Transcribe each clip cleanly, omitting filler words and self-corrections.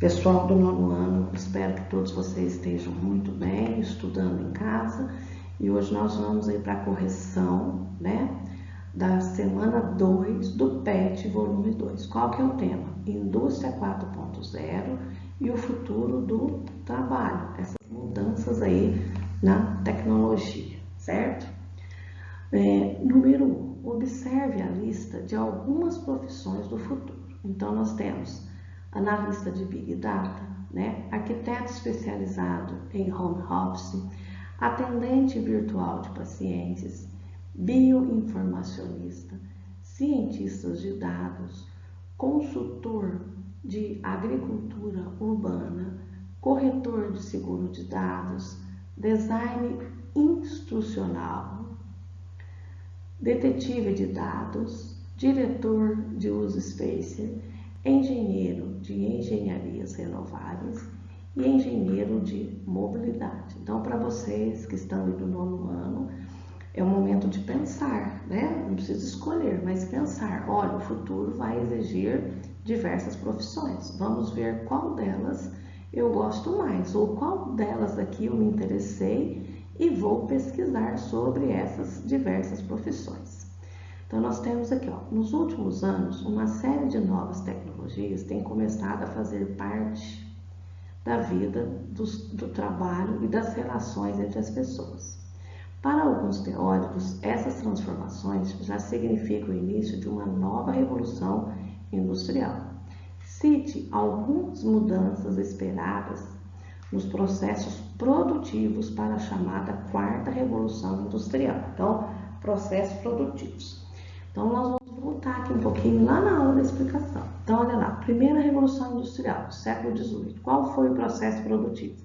Pessoal do nono ano, espero que todos vocês estejam muito bem, estudando em casa. E hoje nós vamos aí para a correção, né, da semana 2 do PET, volume 2. Qual que é o tema? Indústria 4.0 e o futuro do trabalho. Essas mudanças aí na tecnologia, certo? Número 1, observe a lista de algumas profissões do futuro. Então, nós temos analista de Big Data, né? Arquiteto especializado em home office, atendente virtual de pacientes, bioinformacionista, cientistas de dados, consultor de agricultura urbana, corretor de seguro de dados, design instrucional, detetive de dados, diretor de uso spacer, engenheiro de engenharias renováveis e engenheiro de mobilidade. Então, para vocês que estão aí do nono ano, é o momento de pensar, né? Não precisa escolher, mas pensar. Olha, o futuro vai exigir diversas profissões. Vamos ver qual delas eu gosto mais, ou qual delas aqui eu me interessei e vou pesquisar sobre essas diversas profissões. Então, nós temos aqui, ó, nos últimos anos, uma série de novas tecnologias tem começado a fazer parte da vida, do trabalho e das relações entre as pessoas. Para alguns teóricos, essas transformações já significam o início de uma nova revolução industrial. Cite algumas mudanças esperadas nos processos produtivos para a chamada quarta revolução industrial. Então, processos produtivos. Então, nós vamos voltar aqui um pouquinho lá na aula da explicação. Então, olha lá, primeira revolução industrial, século XVIII. Qual foi o processo produtivo?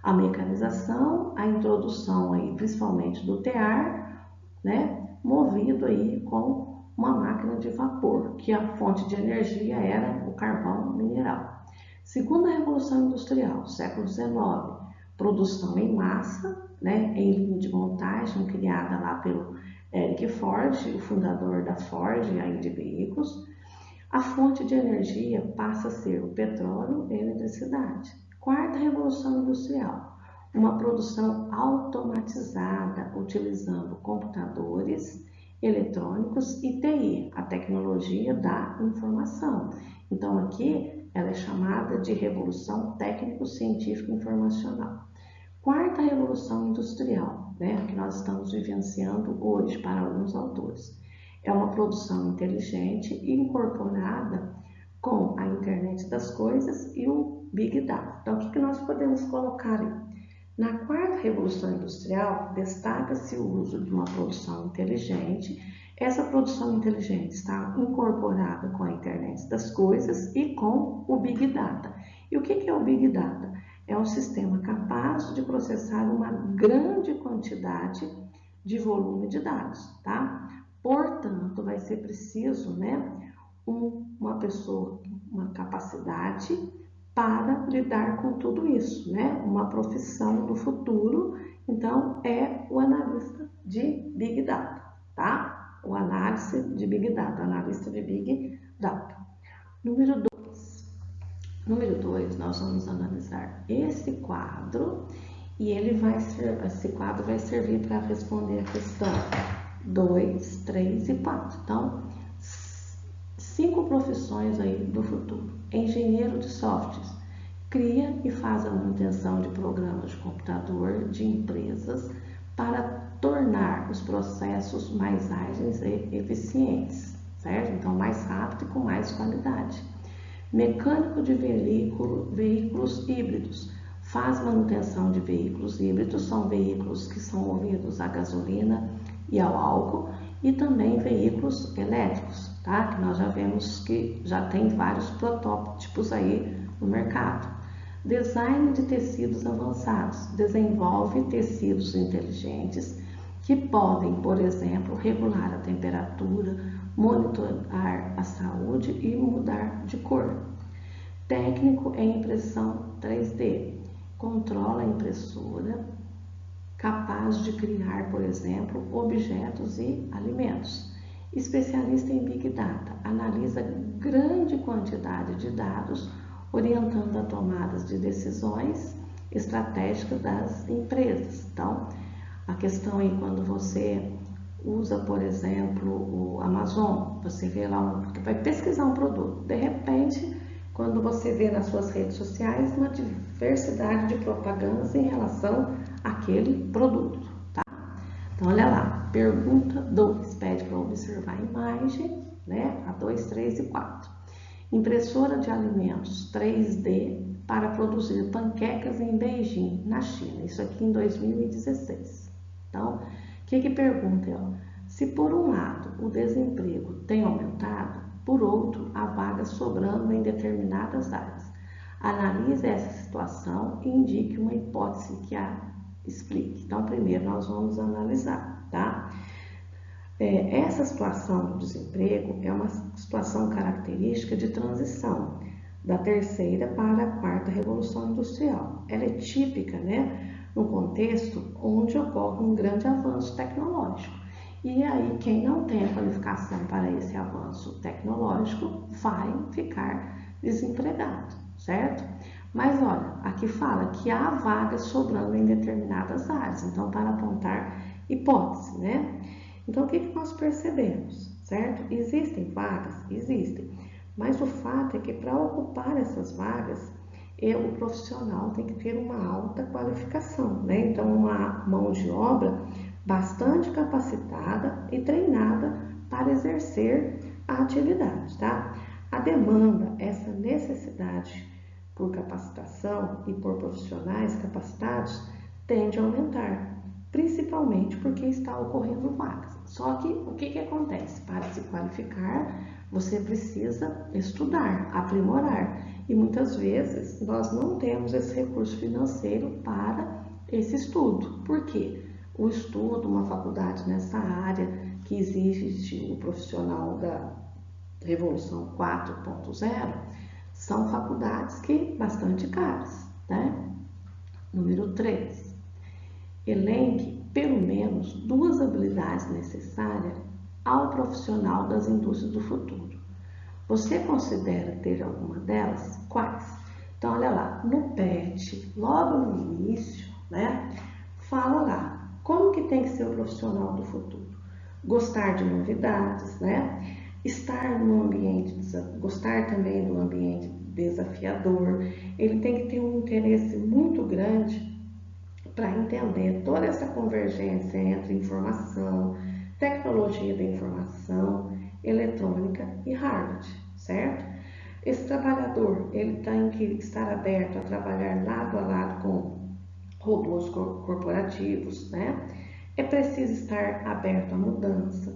A mecanização, a introdução aí, principalmente do tear, né, movido aí com uma máquina de vapor, que a fonte de energia era o carvão mineral. Segunda revolução industrial, século XIX, produção em massa, né, em linha de montagem, criada lá pelo Henry Ford, o fundador da Ford aí de veículos. A fonte de energia passa a ser o petróleo e a eletricidade. Quarta revolução industrial, uma produção automatizada utilizando computadores, eletrônicos e TI, a tecnologia da informação. Então aqui ela é chamada de revolução técnico-científica informacional. Quarta revolução industrial, né, que nós estamos vivenciando hoje para alguns autores. É uma produção inteligente e incorporada com a internet das coisas e o Big Data. Então, o que nós podemos colocar aí? Na quarta revolução industrial, destaca-se o uso de uma produção inteligente. Essa produção inteligente está incorporada com a internet das coisas e com o Big Data. E o que é o Big Data? É um sistema capaz de processar uma grande quantidade de volume de dados, tá? Portanto, vai ser preciso, né, uma pessoa, uma capacidade para lidar com tudo isso, né? Uma profissão do futuro, então, é o analista de Big Data, tá? O analista de Big Data. Número 2, nós vamos analisar esse quadro e esse quadro vai servir para responder a questão 2, 3 e 4. Então, 5 profissões aí do futuro. Engenheiro de softwares, cria e faz a manutenção de programas de computador de empresas para tornar os processos mais ágeis e eficientes, certo? Então, mais rápido e com mais qualidade. Mecânico de veículos híbridos, faz manutenção de veículos híbridos, são veículos que são movidos a gasolina e ao álcool, e também veículos elétricos, tá? Que nós já vemos que já tem vários protótipos aí no mercado. Design de tecidos avançados, desenvolve tecidos inteligentes que podem, por exemplo, regular a temperatura, monitorar a saúde e mudar de cor. Técnico em impressão 3D, controla a impressora, capaz de criar, por exemplo, objetos e alimentos. Especialista em Big Data, analisa grande quantidade de dados orientando a tomadas de decisões estratégicas das empresas. Então, a questão aí quando você usa, por exemplo, o Amazon, você vê lá, vai pesquisar um produto, de repente, quando você vê nas suas redes sociais uma diversidade de propagandas em relação àquele produto, tá? Então, olha lá, pergunta 2, pede para observar a imagem, né? A 2, 3 e 4. Impressora de alimentos 3D para produzir panquecas em Beijing, na China. Isso aqui em 2016. Então, o que pergunta? Ó? Se por um lado o desemprego tem aumentado, por outro há vagas sobrando em determinadas áreas. Analise essa situação e indique uma hipótese que a explique. Então, primeiro nós vamos analisar, tá? Essa situação do desemprego é uma situação característica de transição da terceira para a quarta revolução industrial. Ela é típica, né, num contexto onde ocorre um grande avanço tecnológico. E aí, quem não tem a qualificação para esse avanço tecnológico vai ficar desempregado, certo? Mas olha, aqui fala que há vagas sobrando em determinadas áreas, então para apontar hipótese, né? Então, o que nós percebemos, certo? Existem vagas? Existem. Mas o fato é que para ocupar essas vagas, o profissional tem que ter uma alta qualificação, né? Então, uma mão de obra bastante capacitada e treinada para exercer a atividade, tá? A demanda, essa necessidade por capacitação e por profissionais capacitados tende a aumentar, principalmente porque está ocorrendo vagas. Só que o que acontece? Para se qualificar, você precisa estudar, aprimorar. E muitas vezes nós não temos esse recurso financeiro para esse estudo. Por quê? O estudo, uma faculdade nessa área que exige o profissional da Revolução 4.0, são faculdades que bastante caras, né? Número 3. Elenque pelo menos 2 habilidades necessárias ao profissional das indústrias do futuro. Você considera ter alguma delas? Quais? Então, olha lá, no PET, logo no início, né, fala lá, como que tem que ser o profissional do futuro? Gostar de novidades, né? Estar no ambiente, gostar também do ambiente desafiador. Ele tem que ter um interesse muito grande para entender toda essa convergência entre informação, tecnologia da informação, eletrônica e hardware, certo? Esse trabalhador, ele tem que estar aberto a trabalhar lado a lado com robôs corporativos, né? É preciso estar aberto à mudança,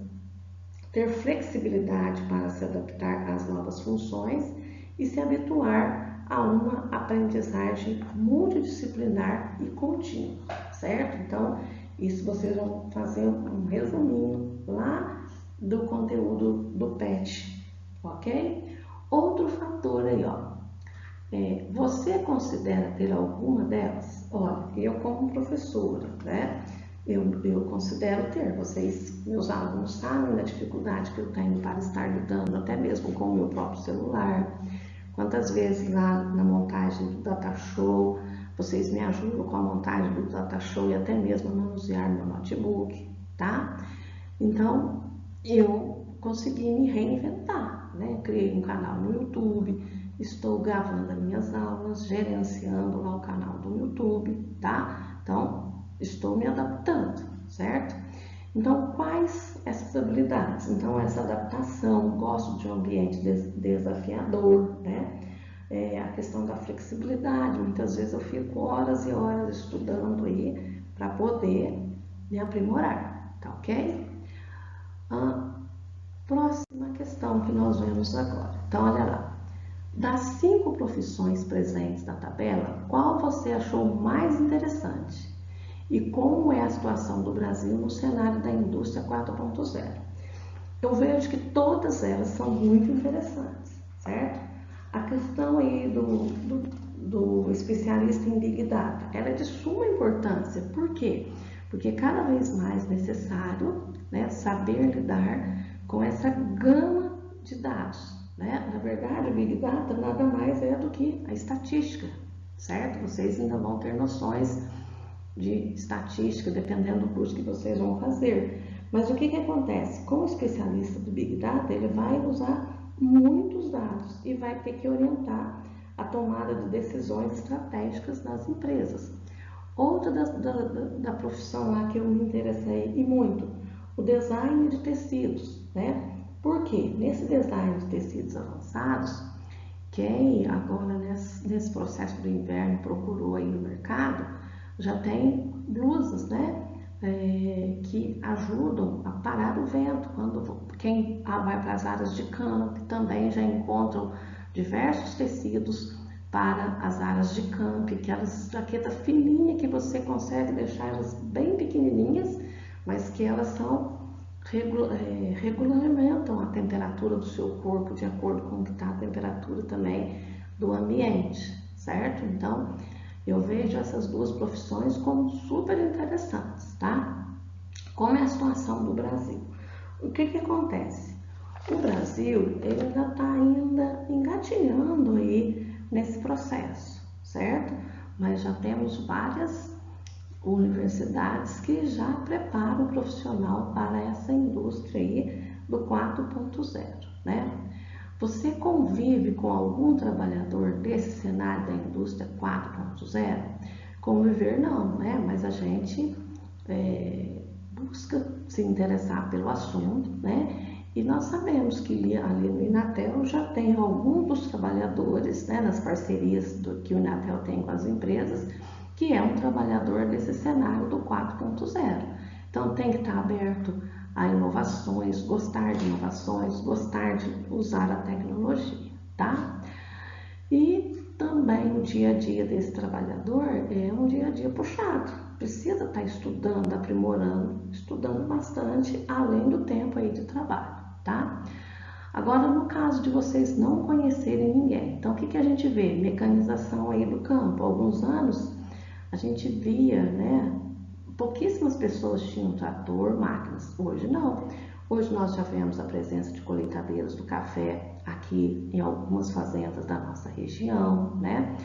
ter flexibilidade para se adaptar às novas funções e se habituar a uma aprendizagem multidisciplinar e contínua, certo? Então, isso vocês vão fazer um resuminho lá do conteúdo do PET, ok? Outro fator aí, ó. Você considera ter alguma delas? Olha, eu como professora, né? Eu considero ter. Vocês, meus alunos, sabem da dificuldade que eu tenho para estar lidando até mesmo com o meu próprio celular. Quantas vezes lá na montagem do Data Show, vocês me ajudam com a montagem do Data Show e até mesmo a manusear meu notebook, tá? Então, eu consegui me reinventar, né? Criei um canal no YouTube, estou gravando as minhas aulas, gerenciando lá o canal do YouTube, tá? Então, estou me adaptando, certo? Então, quais essas habilidades? Então, essa adaptação, gosto de um ambiente desafiador, né? A questão da flexibilidade, muitas vezes eu fico horas e horas estudando aí para poder me aprimorar, tá ok? Próxima questão que nós vemos agora. Então, olha lá. Das 5 profissões presentes na tabela, qual você achou mais interessante? E como é a situação do Brasil no cenário da indústria 4.0? Eu vejo que todas elas são muito interessantes, certo? A questão aí do especialista em Big Data, ela é de suma importância. Por quê? Porque é cada vez mais necessário, né, saber lidar com essa gama de dados, né? Na verdade, o Big Data nada mais é do que a estatística, certo? Vocês ainda vão ter noções de estatística, dependendo do curso que vocês vão fazer. Mas o que acontece? Como especialista do Big Data, ele vai usar muitos dados e vai ter que orientar a tomada de decisões estratégicas nas empresas. Outra da profissão lá que eu me interessei e muito, o design de tecidos, né? Por quê? Nesse design de tecidos avançados, quem agora nesse processo do inverno procurou aí no mercado, já tem blusas, né? Que ajudam a parar o vento. Quem vai para as áreas de campo também já encontram diversos tecidos para as áreas de campo, aquelas jaquetas fininhas que você consegue deixar elas bem pequenininhas, mas que elas regulamentam a temperatura do seu corpo de acordo com o que está a temperatura também do ambiente, certo? Então, eu vejo essas duas profissões como super interessantes, tá? Como é a situação do Brasil? O que acontece? O Brasil, ele ainda está engatinhando aí nesse processo, certo? Mas já temos várias universidades que já preparam o profissional para essa indústria aí do 4.0, né? Você convive com algum trabalhador desse cenário da indústria 4.0? Conviver não, né? Mas a gente busca se interessar pelo assunto, né? E nós sabemos que ali no Inatel já tem alguns dos trabalhadores, né, nas parcerias que o Inatel tem com as empresas, que é um trabalhador desse cenário do 4.0. Então tem que estar aberto a inovações, gostar de inovações, gostar de usar a tecnologia, tá? E também o dia a dia desse trabalhador é um dia a dia puxado. Precisa estar estudando, aprimorando, estudando bastante, além do tempo aí de trabalho, tá? Agora, no caso de vocês não conhecerem ninguém, então o que a gente vê? Mecanização aí do campo. Há alguns anos a gente via, né? Pouquíssimas pessoas tinham trator, máquinas. Hoje não. Hoje nós já vemos a presença de colheitadeiras do café aqui em algumas fazendas da nossa região, né?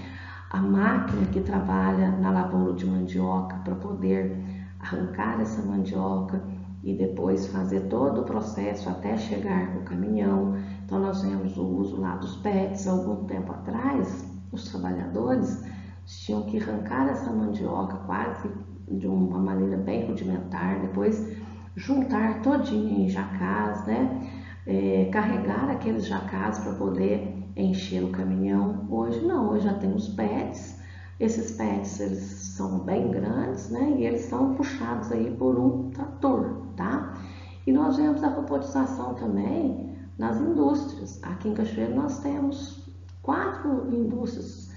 A máquina que trabalha na lavoura de mandioca para poder arrancar essa mandioca e depois fazer todo o processo até chegar no caminhão. Então nós vemos o uso lá dos PETs. Algum tempo atrás, os trabalhadores tinham que arrancar essa mandioca quase de uma maneira bem rudimentar, depois juntar todinho em jacás, né? Carregar aqueles jacás para poder encher o caminhão. Hoje não, hoje já tem os PETs. Esses PETs, eles são bem grandes, né? E eles são puxados aí por um trator, tá? E nós vemos a robotização também nas indústrias. Aqui em Cachoeiro nós temos 4 indústrias.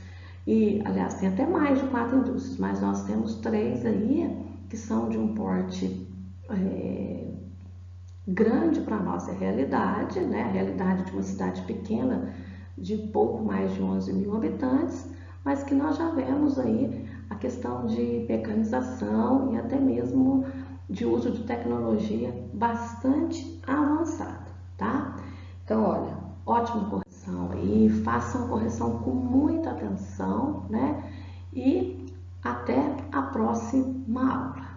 E, aliás, tem até mais de 4 indústrias, mas nós temos 3 aí que são de um porte grande para a nossa realidade, né? A realidade de uma cidade pequena de pouco mais de 11 mil habitantes, mas que nós já vemos aí a questão de mecanização e até mesmo de uso de tecnologia bastante avançada, tá? Então, olha, ótima correção aí, façam a correção com muita atenção, né? E até a próxima aula.